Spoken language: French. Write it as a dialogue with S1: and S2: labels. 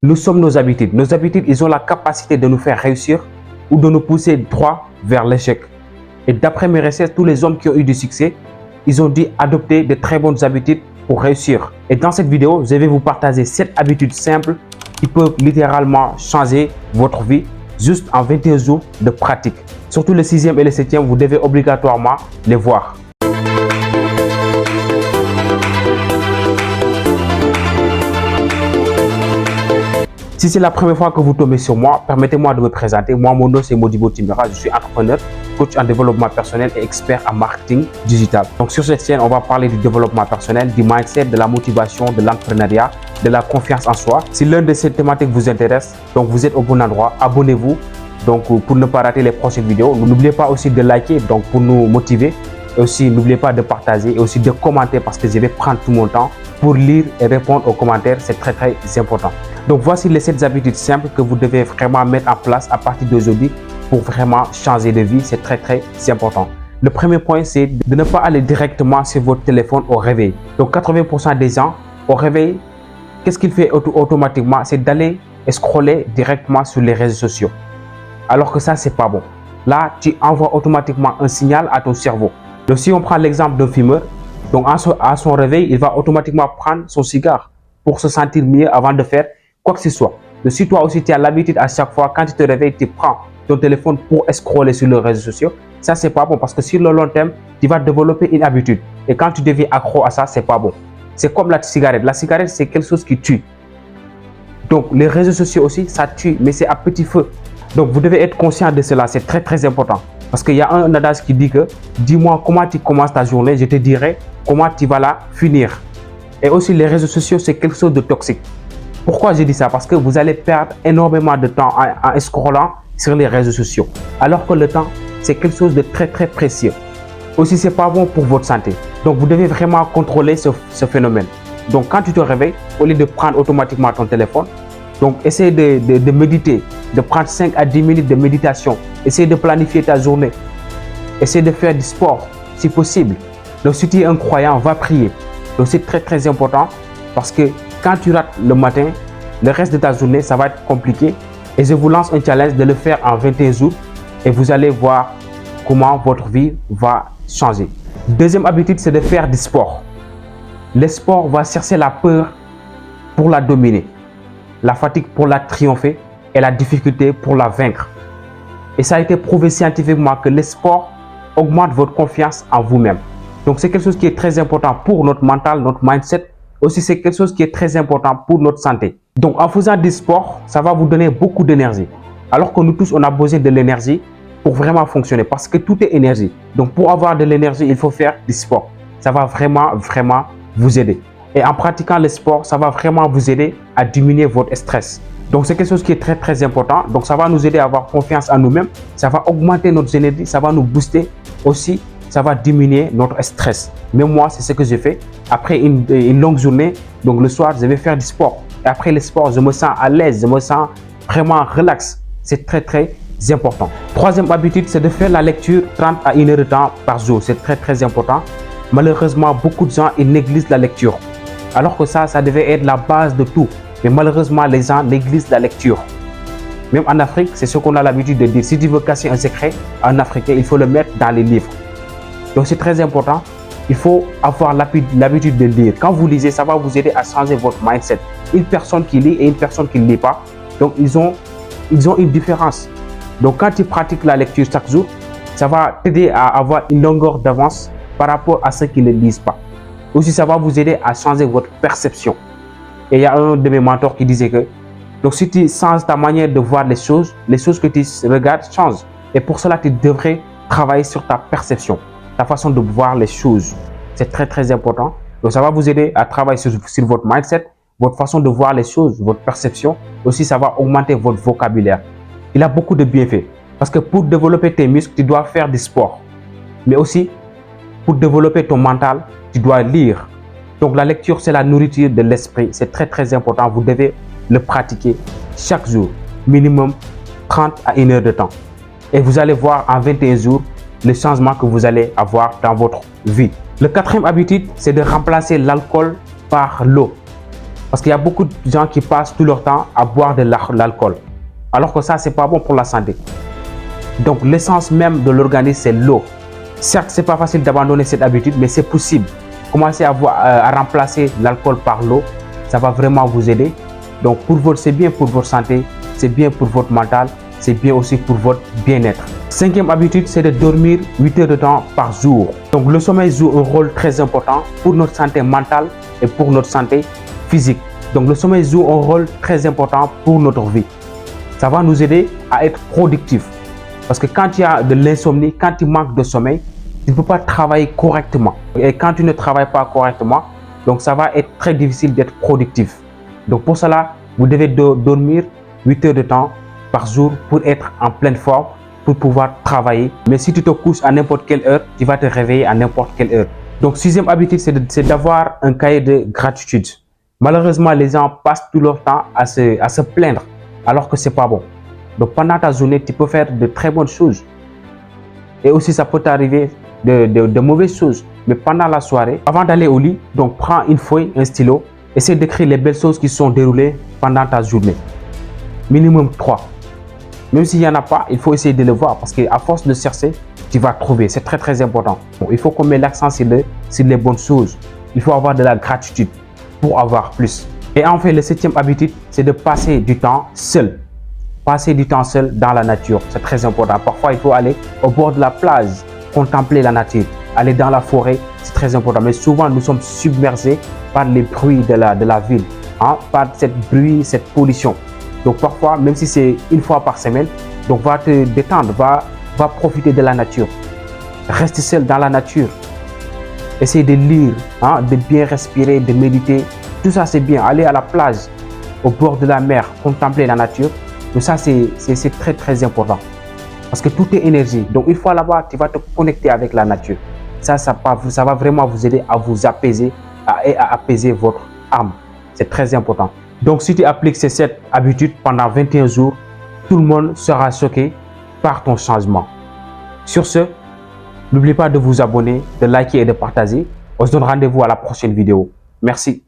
S1: Nous sommes nos habitudes. Nos habitudes, ils ont la capacité de nous faire réussir ou de nous pousser droit vers l'échec. Et d'après mes recherches, tous les hommes qui ont eu du succès, ils ont dû adopter de très bonnes habitudes pour réussir. Et dans cette vidéo, je vais vous partager 7 habitudes simples qui peuvent littéralement changer votre vie juste en 21 jours de pratique. Surtout le 6e et le 7e, vous devez obligatoirement les voir. Si c'est la première fois que vous tombez sur moi, permettez-moi de me présenter. Moi, mon nom c'est Modibo Timbera. Je suis entrepreneur, coach en développement personnel et expert en marketing digital. Donc sur cette chaîne, on va parler du développement personnel, du mindset, de la motivation, de l'entrepreneuriat, de la confiance en soi. Si l'une de ces thématiques vous intéresse, donc vous êtes au bon endroit. Abonnez-vous donc pour ne pas rater les prochaines vidéos. N'oubliez pas aussi de liker donc pour nous motiver. Et aussi, n'oubliez pas de partager et aussi de commenter parce que je vais prendre tout mon temps pour lire et répondre aux commentaires. C'est très important. Donc voici les 7 habitudes simples que vous devez vraiment mettre en place à partir d'aujourd'hui pour vraiment changer de vie. C'est très important. Le premier point, c'est de ne pas aller directement sur votre téléphone au réveil. Donc 80% des gens au réveil, qu'est-ce qu'il fait automatiquement? C'est d'aller scroller directement sur les réseaux sociaux. Alors que ça, c'est pas bon. Là, tu envoies automatiquement un signal à ton cerveau. Donc si on prend l'exemple d'un fumeur, donc à son réveil, il va automatiquement prendre son cigare pour se sentir mieux avant de faire quoi que ce soit. Donc si toi aussi tu as l'habitude à chaque fois quand tu te réveilles, tu prends ton téléphone pour scroller sur les réseaux sociaux, ça c'est pas bon parce que sur le long terme, tu vas développer une habitude. Et quand tu deviens accro à ça, c'est pas bon. C'est comme la cigarette. La cigarette, c'est quelque chose qui tue. Donc les réseaux sociaux aussi, ça tue, mais c'est à petit feu. Donc vous devez être conscient de cela, c'est très important. Parce qu'il y a un adage qui dit que dis-moi comment tu commences ta journée, je te dirai comment tu vas la finir. Et aussi les réseaux sociaux, c'est quelque chose de toxique. Pourquoi je dis ça? Parce que vous allez perdre énormément de temps en scrollant sur les réseaux sociaux. Alors que le temps, c'est quelque chose de très précieux. Aussi, c'est pas bon pour votre santé. Donc, vous devez vraiment contrôler ce phénomène. Donc, quand tu te réveilles, au lieu de prendre automatiquement ton téléphone, donc essaye de méditer, de prendre 5 à 10 minutes de méditation. Essaye de planifier ta journée. Essaye de faire du sport, si possible. Donc, si tu es un croyant, va prier. Donc, c'est très important parce que quand tu rates le matin, le reste de ta journée, ça va être compliqué. Et je vous lance un challenge de le faire en 21 jours et vous allez voir comment votre vie va changer. Deuxième habitude, c'est de faire du sport. Le sport va chercher la peur pour la dominer, la fatigue pour la triompher et la difficulté pour la vaincre. Et ça a été prouvé scientifiquement que le sport augmente votre confiance en vous-même. Donc c'est quelque chose qui est très important pour notre mental, notre mindset. Aussi, c'est quelque chose qui est très important pour notre santé. Donc, en faisant du sport, ça va vous donner beaucoup d'énergie. Alors que nous tous, on a besoin de l'énergie pour vraiment fonctionner parce que tout est énergie. Donc, pour avoir de l'énergie, il faut faire du sport. Ça va vraiment vous aider. Et en pratiquant le sport, ça va vraiment vous aider à diminuer votre stress. Donc, c'est quelque chose qui est très important. Donc, ça va nous aider à avoir confiance en nous-mêmes. Ça va augmenter notre énergie. Ça va nous booster aussi. Ça va diminuer notre stress. Même moi, c'est ce que je fais. Après une longue journée, donc le soir, je vais faire du sport. Et après le sport, je me sens à l'aise, je me sens vraiment relax. C'est très important. Troisième habitude, c'est de faire la lecture 30 à 1 heure de temps par jour. C'est très important. Malheureusement, beaucoup de gens, ils négligent la lecture. Alors que ça devait être la base de tout. Mais malheureusement, les gens négligent la lecture. Même en Afrique, c'est ce qu'on a l'habitude de dire. Si tu veux cacher un secret en Africain, il faut le mettre dans les livres. Donc c'est très important, il faut avoir l'habitude de lire. Quand vous lisez, ça va vous aider à changer votre mindset. Une personne qui lit et une personne qui ne lit pas, donc ils ont une différence. Donc quand tu pratiques la lecture chaque jour, ça va t'aider à avoir une longueur d'avance par rapport à ceux qui ne lisent pas. Aussi, ça va vous aider à changer votre perception. Et il y a un de mes mentors qui disait que donc si tu changes ta manière de voir les choses que tu regardes changent. Et pour cela, tu devrais travailler sur ta perception. Ta façon de voir les choses, c'est très important. Donc ça va vous aider à travailler sur votre mindset, votre façon de voir les choses, votre perception. Aussi, ça va augmenter votre vocabulaire. Il a beaucoup de bienfaits. Parce que pour développer tes muscles, tu dois faire du sport. Mais aussi, pour développer ton mental, tu dois lire. Donc la lecture, c'est la nourriture de l'esprit. C'est très important. Vous devez le pratiquer chaque jour. Minimum 30 à 1 heure de temps. Et vous allez voir en 21 jours les changements que vous allez avoir dans votre vie. Le quatrième habitude, c'est de remplacer l'alcool par l'eau. Parce qu'il y a beaucoup de gens qui passent tout leur temps à boire de l'alcool. Alors que ça, c'est pas bon pour la santé. Donc, l'essence même de l'organisme, c'est l'eau. Certes, c'est pas facile d'abandonner cette habitude, mais c'est possible. Commencez à remplacer l'alcool par l'eau. Ça va vraiment vous aider. Donc, c'est bien pour votre santé, c'est bien pour votre mental, c'est bien aussi pour votre bien-être. Cinquième habitude, c'est de dormir 8 heures de temps par jour. Donc, le sommeil joue un rôle très important pour notre santé mentale et pour notre santé physique. Donc, le sommeil joue un rôle très important pour notre vie. Ça va nous aider à être productifs. Parce que quand il y a de l'insomnie, quand il manque de sommeil, tu ne peux pas travailler correctement. Et quand tu ne travailles pas correctement, donc ça va être très difficile d'être productif. Donc pour cela, vous devez dormir 8 heures de temps par jour pour être en pleine forme, pour pouvoir travailler. Mais si tu te couches à n'importe quelle heure, tu vas te réveiller à n'importe quelle heure. Donc sixième habitude, c'est d'avoir un cahier de gratitude. Malheureusement, les gens passent tout leur temps à se plaindre alors que c'est pas bon. Donc pendant ta journée, tu peux faire de très bonnes choses. Et aussi, ça peut t'arriver de mauvaises choses. Mais pendant la soirée, avant d'aller au lit, donc prends une feuille, un stylo, essaie d'écrire les belles choses qui sont déroulées pendant ta journée. Minimum 3. Même s'il n'y en a pas, il faut essayer de le voir parce qu'à force de chercher, tu vas trouver. C'est très très important. Bon, il faut qu'on mette l'accent sur les bonnes choses. Il faut avoir de la gratitude pour avoir plus. Et enfin, la septième habitude, c'est de passer du temps seul. Passer du temps seul dans la nature, c'est très important. Parfois, il faut aller au bord de la plage, contempler la nature. Aller dans la forêt, c'est très important. Mais souvent, nous sommes submergés par les bruits de la ville, hein, par cette pollution. Donc parfois, même si c'est une fois par semaine, donc va te détendre, va profiter de la nature. Reste seul dans la nature. Essaye de lire, hein, de bien respirer, de méditer. Tout ça, c'est bien. Aller à la plage, au bord de la mer, contempler la nature. Donc ça, c'est très, très important. Parce que tout est énergie. Donc une fois là-bas, tu vas te connecter avec la nature. Ça va vraiment vous aider à vous apaiser et à apaiser votre âme. C'est très important. Donc si tu appliques ces 7 habitudes pendant 21 jours, tout le monde sera choqué par ton changement. Sur ce, n'oubliez pas de vous abonner, de liker et de partager. On se donne rendez-vous à la prochaine vidéo. Merci.